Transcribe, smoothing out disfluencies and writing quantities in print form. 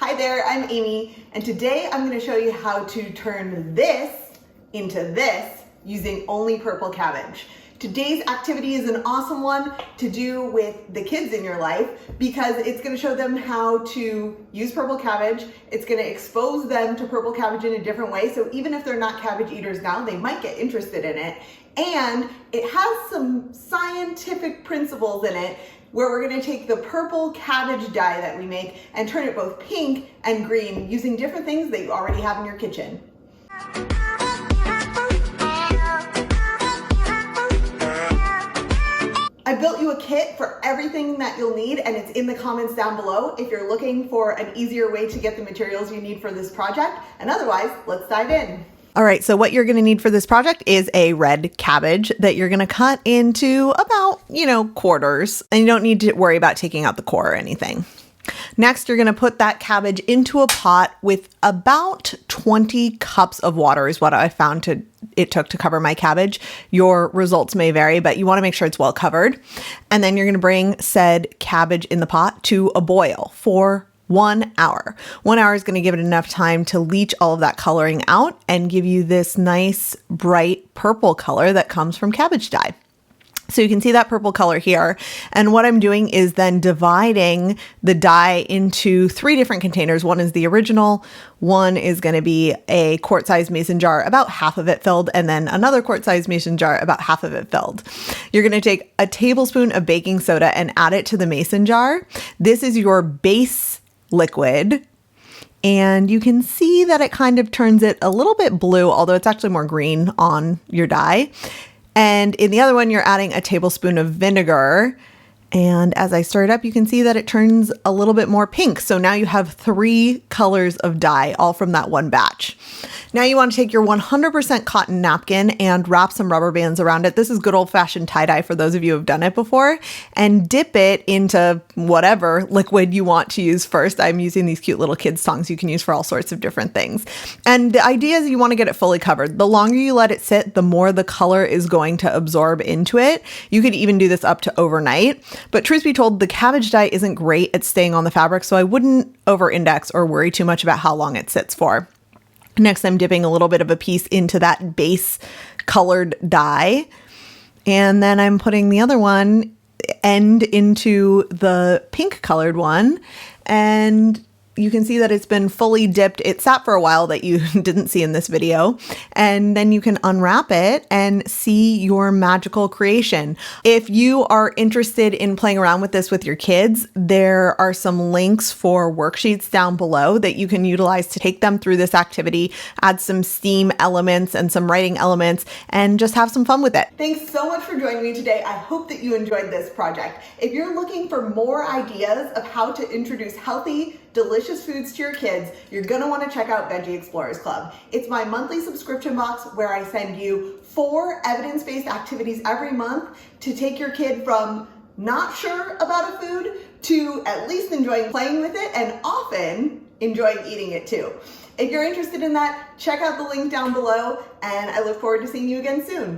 Hi there, I'm Amy, and today I'm going to show you how to turn this into this using only purple cabbage. Today's activity is an awesome one to do with the kids in your life because it's going to show them how to use purple cabbage. It's going to expose them to purple cabbage in a different way, so even if they're not cabbage eaters now, they might get interested in it. And it has some scientific principles in it where we're going to take the purple cabbage dye that we make and turn it both pink and green using different things that you already have in your kitchen. I built you a kit for everything that you'll need, and it's in the comments down below if you're looking for an easier way to get the materials you need for this project. And otherwise, let's dive in. All right, so what you're going to need for this project is a red cabbage that you're going to cut into about, quarters, and you don't need to worry about taking out the core or anything. Next, you're going to put that cabbage into a pot with about 20 cups of water is what I found it took to cover my cabbage. Your results may vary, but you want to make sure it's well covered. And then you're going to bring said cabbage in the pot to a boil for 1 hour. 1 hour is going to give it enough time to leach all of that coloring out and give you this nice bright purple color that comes from cabbage dye. So you can see that purple color here. And what I'm doing is then dividing the dye into 3 different containers. One is the original, one is going to be a quart-sized mason jar, about half of it filled, and then another quart-sized mason jar, about half of it filled. You're going to take a tablespoon of baking soda and add it to the mason jar. This is your base liquid. And you can see that it kind of turns it a little bit blue, although it's actually more green on your dye. And in the other one, you're adding a tablespoon of vinegar. And as I stir it up, you can see that it turns a little bit more pink. So now you have 3 colors of dye, all from that one batch. Now you want to take your 100% cotton napkin and wrap some rubber bands around it. This is good old-fashioned tie-dye for those of you who have done it before. And dip it into whatever liquid you want to use first. I'm using these cute little kids' tongs you can use for all sorts of different things. And the idea is you want to get it fully covered. The longer you let it sit, the more the color is going to absorb into it. You could even do this up to overnight. But truth be told, the cabbage dye isn't great at staying on the fabric, so I wouldn't over-index or worry too much about how long it sits for. Next, I'm dipping a little bit of a piece into that base colored dye. And then I'm putting the other one end into the pink colored one. And you can see that it's been fully dipped. It sat for a while that you didn't see in this video. And then you can unwrap it and see your magical creation. If you are interested in playing around with this with your kids, there are some links for worksheets down below that you can utilize to take them through this activity, add some STEAM elements and some writing elements, and just have some fun with it. Thanks so much for joining me today. I hope that you enjoyed this project. If you're looking for more ideas of how to introduce healthy, delicious foods to your kids, you're going to want to check out Veggie Explorers Club. It's my monthly subscription box where I send you 4 evidence-based activities every month to take your kid from not sure about a food to at least enjoying playing with it and often enjoying eating it too. If you're interested in that, check out the link down below, and I look forward to seeing you again soon.